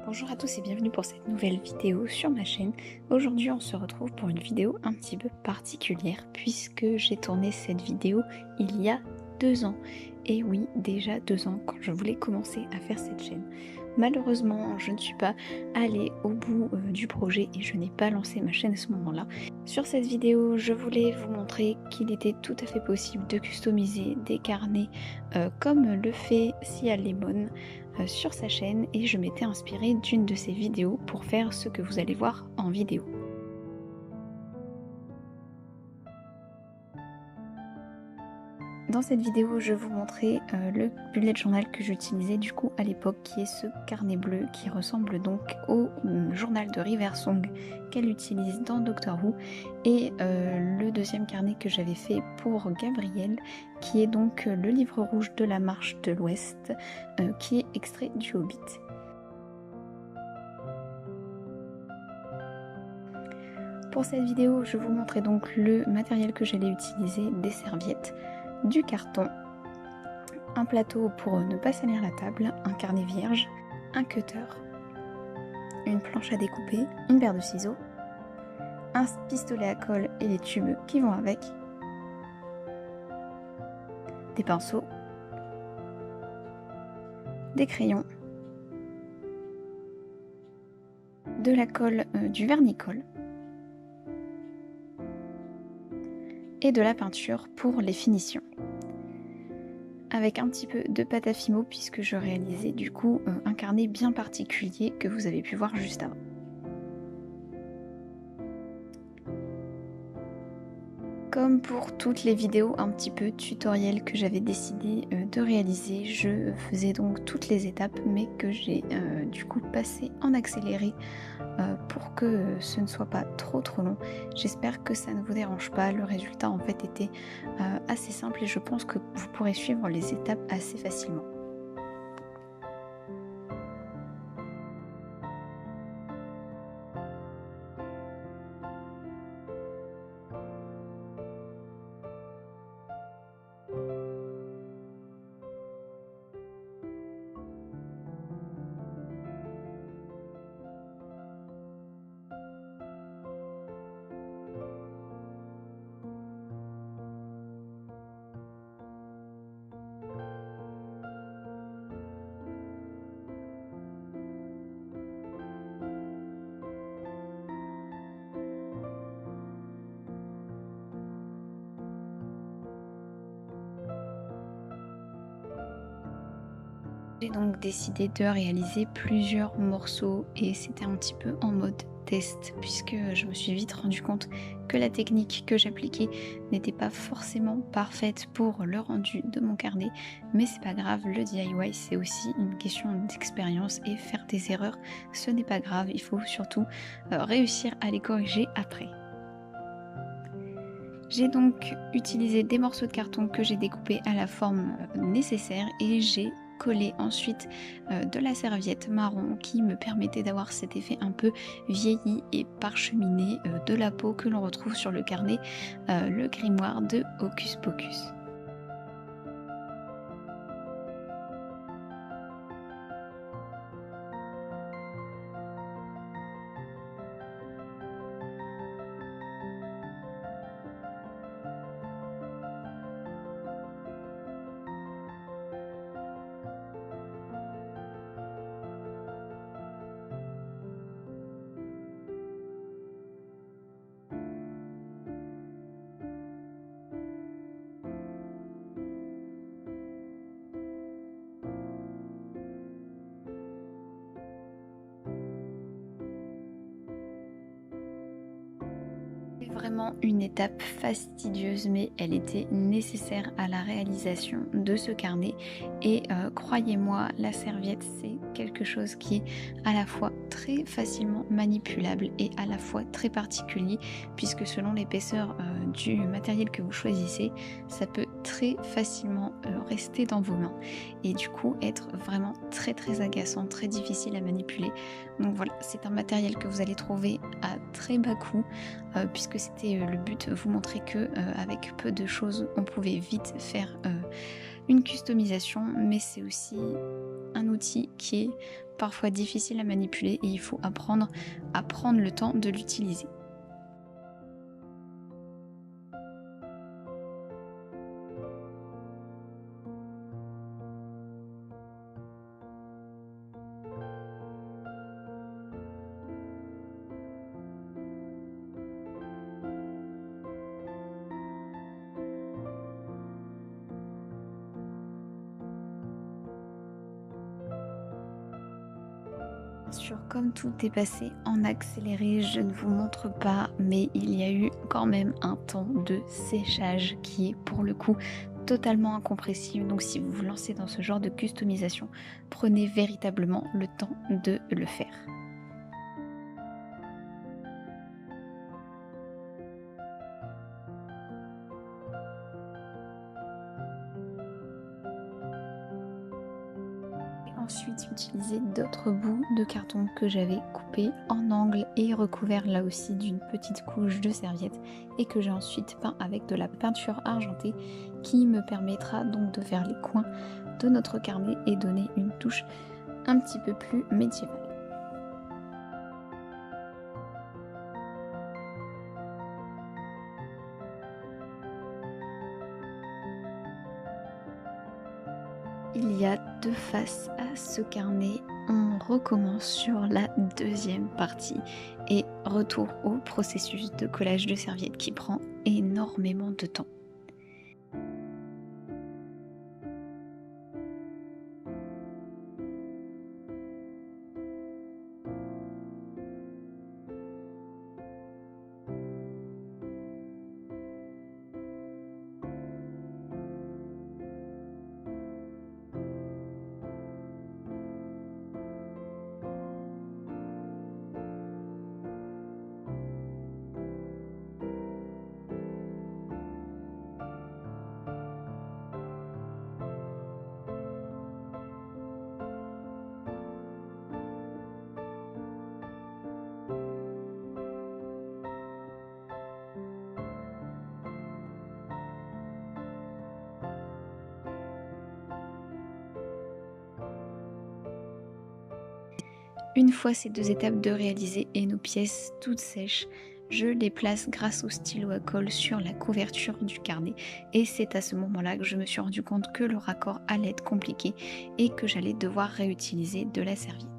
Bonjour à tous et bienvenue pour cette nouvelle vidéo sur ma chaîne. Aujourd'hui on se retrouve pour une vidéo un petit peu particulière puisque j'ai tourné cette vidéo il y a 2 ans. Et oui, déjà 2 ans quand je voulais commencer à faire cette chaîne. Malheureusement, je ne suis pas allée au bout du projet et je n'ai pas lancé ma chaîne à ce moment-là. Sur cette vidéo, je voulais vous montrer qu'il était tout à fait possible de customiser des carnets comme le fait Sia Lemon sur sa chaîne et je m'étais inspirée d'une de ses vidéos pour faire ce que vous allez voir en vidéo. Dans cette vidéo, je vous montrais le bullet journal que j'utilisais du coup à l'époque, qui est ce carnet bleu qui ressemble donc au journal de River Song qu'elle utilise dans Doctor Who, et le deuxième carnet que j'avais fait pour Gabrielle, qui est donc le livre rouge de la Marche de l'Ouest, qui est extrait du Hobbit. Pour cette vidéo, je vous montrais donc le matériel que j'allais utiliser, des serviettes, du carton, un plateau pour ne pas salir la table, un carnet vierge, un cutter, une planche à découper, une paire de ciseaux, un pistolet à colle et les tubes qui vont avec, des pinceaux, des crayons, de la colle, du vernis-colle et de la peinture pour les finitions. Avec un petit peu de pâte à fimo puisque je réalisais du coup un carnet bien particulier que vous avez pu voir juste avant. Comme pour toutes les vidéos un petit peu tutoriel que j'avais décidé de réaliser, je faisais donc toutes les étapes mais que j'ai du coup passé en accéléré pour que ce ne soit pas trop long. J'espère que ça ne vous dérange pas. Le résultat en fait était assez simple et je pense que vous pourrez suivre les étapes assez facilement. J'ai donc décidé de réaliser plusieurs morceaux et c'était un petit peu en mode test puisque je me suis vite rendu compte que la technique que j'appliquais n'était pas forcément parfaite pour le rendu de mon carnet, mais c'est pas grave, le DIY c'est aussi une question d'expérience et faire des erreurs ce n'est pas grave, il faut surtout réussir à les corriger après. J'ai donc utilisé des morceaux de carton que j'ai découpés à la forme nécessaire et j'ai collé ensuite de la serviette marron qui me permettait d'avoir cet effet un peu vieilli et parcheminé de la peau que l'on retrouve sur le carnet, le grimoire de Hocus Pocus. Vraiment une étape fastidieuse mais elle était nécessaire à la réalisation de ce carnet et croyez-moi, la serviette c'est quelque chose qui est à la fois très facilement manipulable et à la fois très particulier puisque selon l'épaisseur du matériel que vous choisissez, ça peut très facilement rester dans vos mains et du coup être vraiment très agaçant, très difficile à manipuler. Donc voilà, c'est un matériel que vous allez trouver à très bas coût puisque c'était le but, vous montrer que avec peu de choses on pouvait vite faire une customisation, mais c'est aussi un outil qui est parfois difficile à manipuler et il faut apprendre à prendre le temps de l'utiliser. Sûr, comme tout est passé en accéléré, je ne vous montre pas, mais il y a eu quand même un temps de séchage qui est pour le coup totalement incompressible. Donc si vous vous lancez dans ce genre de customisation, prenez véritablement le temps de le faire. Ensuite, utiliser d'autres bouts de carton que j'avais coupés en angle et recouverts là aussi d'une petite couche de serviette et que j'ai ensuite peint avec de la peinture argentée qui me permettra donc de faire les coins de notre carnet et donner une touche un petit peu plus médiévale. Il y a deux faces à ce carnet. On recommence sur la deuxième partie et retour au processus de collage de serviettes qui prend énormément de temps. Une fois ces deux étapes de réalisées et nos pièces toutes sèches, je les place grâce au stylo à colle sur la couverture du carnet et c'est à ce moment-là que je me suis rendu compte que le raccord allait être compliqué et que j'allais devoir réutiliser de la serviette.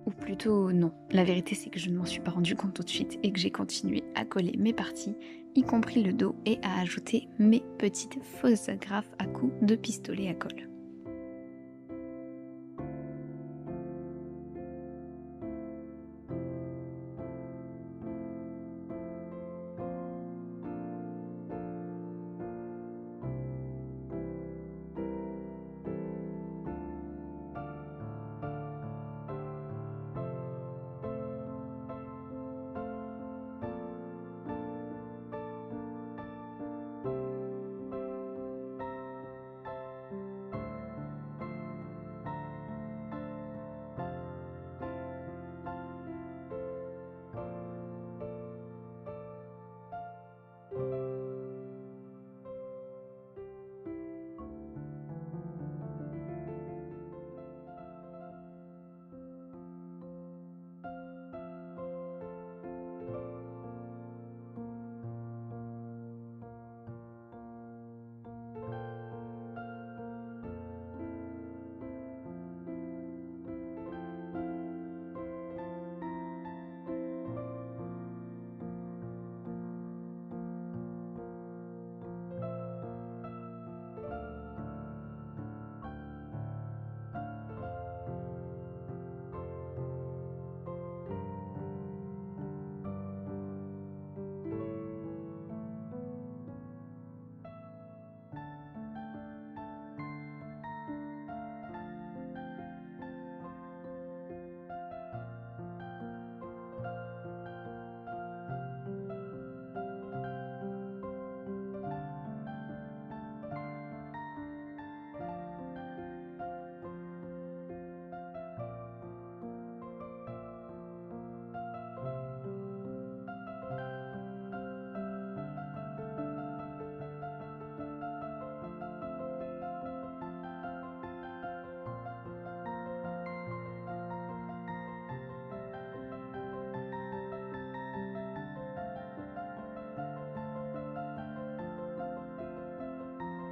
Ou plutôt non, la vérité c'est que je ne m'en suis pas rendu compte tout de suite et que j'ai continué à coller mes parties, y compris le dos, et à ajouter mes petites fausses agrafes à coups de pistolet à colle.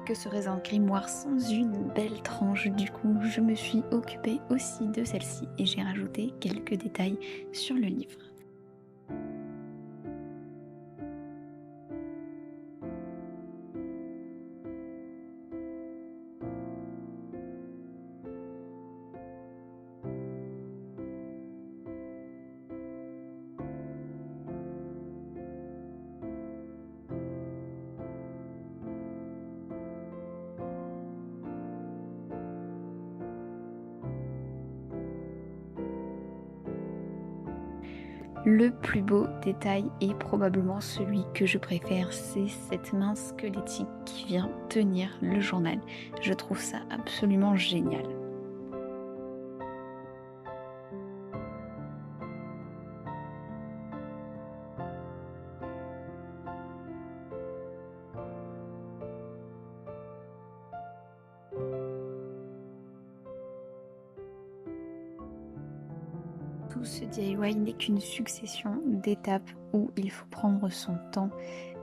Que serait un grimoire sans une belle tranche? Du coup, je me suis occupée aussi de celle-ci et j'ai rajouté quelques détails sur le livre. Le plus beau détail et probablement celui que je préfère, c'est cette main squelettique qui vient tenir le journal. Je trouve ça absolument génial. Tout ce DIY n'est qu'une succession d'étapes où il faut prendre son temps,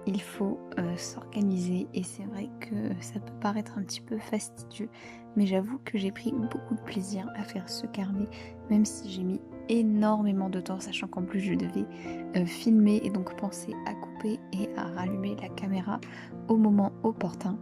il faut s'organiser et c'est vrai que ça peut paraître un petit peu fastidieux, mais j'avoue que j'ai pris beaucoup de plaisir à faire ce carnet, même si j'ai mis énormément de temps, sachant qu'en plus je devais filmer et donc penser à couper et à rallumer la caméra au moment opportun.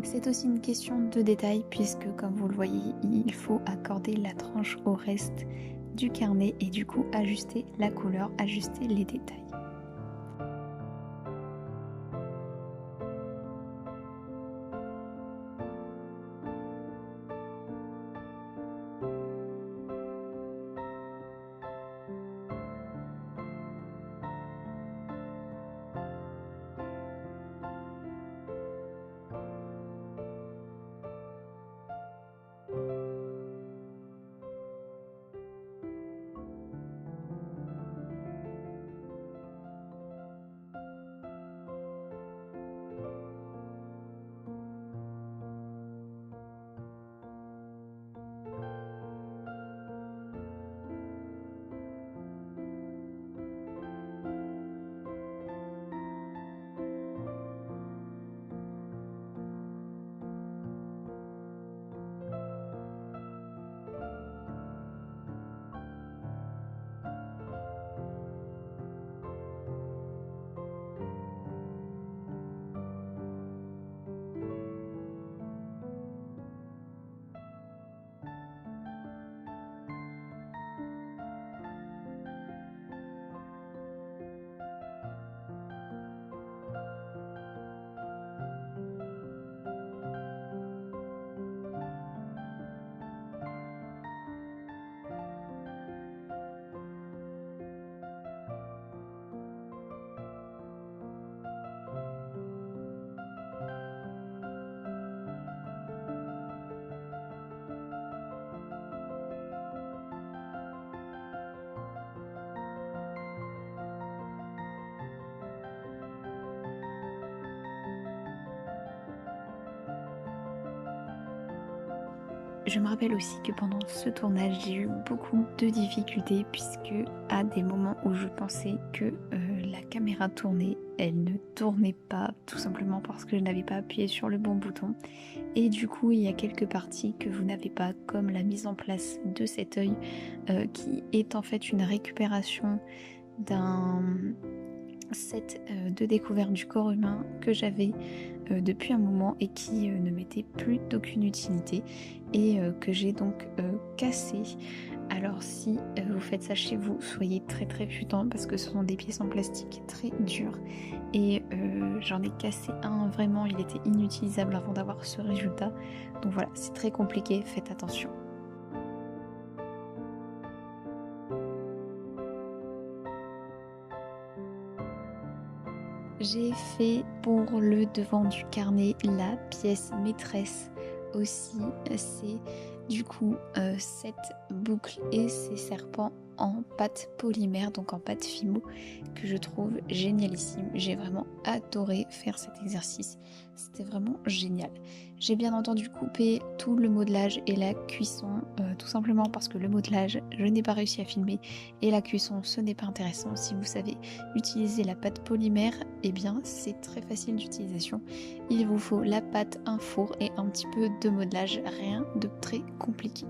C'est aussi une question de détail puisque comme vous le voyez, il faut accorder la tranche au reste du carnet et du coup ajuster la couleur, ajuster les détails. Je me rappelle aussi que pendant ce tournage, j'ai eu beaucoup de difficultés puisque à des moments où je pensais que la caméra tournait, elle ne tournait pas, tout simplement parce que je n'avais pas appuyé sur le bon bouton. Et du coup, il y a quelques parties que vous n'avez pas, comme la mise en place de cet œil, qui est en fait une récupération d'un set de découverte du corps humain que j'avais depuis un moment et qui ne m'était plus d'aucune utilité et que j'ai donc cassé. Alors si vous faites ça chez vous, soyez très très prudents parce que ce sont des pièces en plastique très dures et j'en ai cassé un, vraiment il était inutilisable avant d'avoir ce résultat. Donc voilà, c'est très compliqué, faites attention. J'ai fait pour le devant du carnet la pièce maîtresse aussi, c'est du coup cette boucle et ces serpents en pâte polymère, donc en pâte Fimo, que je trouve génialissime. J'ai vraiment adoré faire cet exercice, c'était vraiment génial. J'ai bien entendu coupé tout le modelage et la cuisson, tout simplement parce que le modelage, je n'ai pas réussi à filmer et la cuisson, ce n'est pas intéressant. Si vous savez utiliser la pâte polymère, eh bien c'est très facile d'utilisation. Il vous faut la pâte, un four et un petit peu de modelage, rien de très compliqué.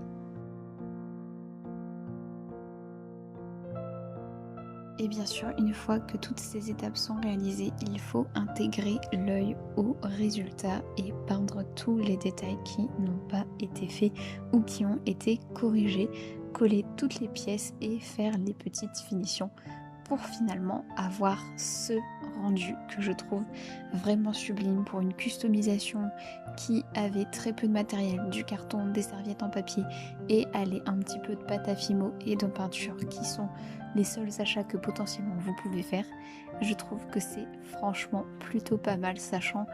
Et bien sûr, une fois que toutes ces étapes sont réalisées, il faut intégrer l'œil au résultat et peindre tous les détails qui n'ont pas été faits ou qui ont été corrigés, coller toutes les pièces et faire les petites finitions pour finalement avoir ce rendu que je trouve vraiment sublime pour une customisation qui avait très peu de matériel, du carton, des serviettes en papier et aller un petit peu de pâte à fimo et de peinture qui sont les seuls achats que potentiellement vous pouvez faire. Je trouve que c'est franchement plutôt pas mal, sachant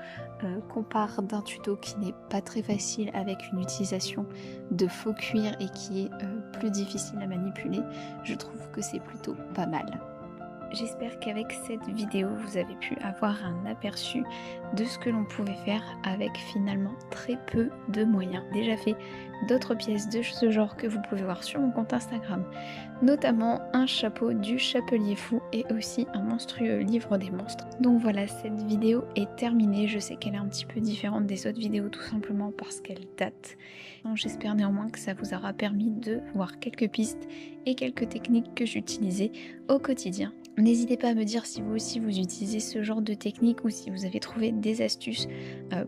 qu'on part d'un tuto qui n'est pas très facile avec une utilisation de faux cuir et qui est plus difficile à manipuler. Je trouve que c'est plutôt pas mal. J'espère qu'avec cette vidéo, vous avez pu avoir un aperçu de ce que l'on pouvait faire avec finalement très peu de moyens. Déjà fait d'autres pièces de ce genre que vous pouvez voir sur mon compte Instagram, notamment un chapeau du Chapelier Fou et aussi un monstrueux livre des monstres. Donc voilà, cette vidéo est terminée. Je sais qu'elle est un petit peu différente des autres vidéos tout simplement parce qu'elle date. J'espère néanmoins que ça vous aura permis de voir quelques pistes et quelques techniques que j'utilisais au quotidien. N'hésitez pas à me dire si vous aussi vous utilisez ce genre de technique ou si vous avez trouvé des astuces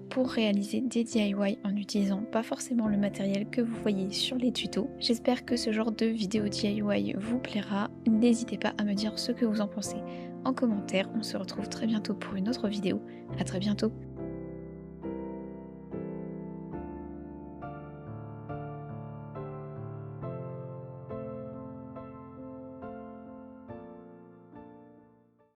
pour réaliser des DIY en utilisant pas forcément le matériel que vous voyez sur les tutos. J'espère que ce genre de vidéo DIY vous plaira. N'hésitez pas à me dire ce que vous en pensez en commentaire. On se retrouve très bientôt pour une autre vidéo. À très bientôt.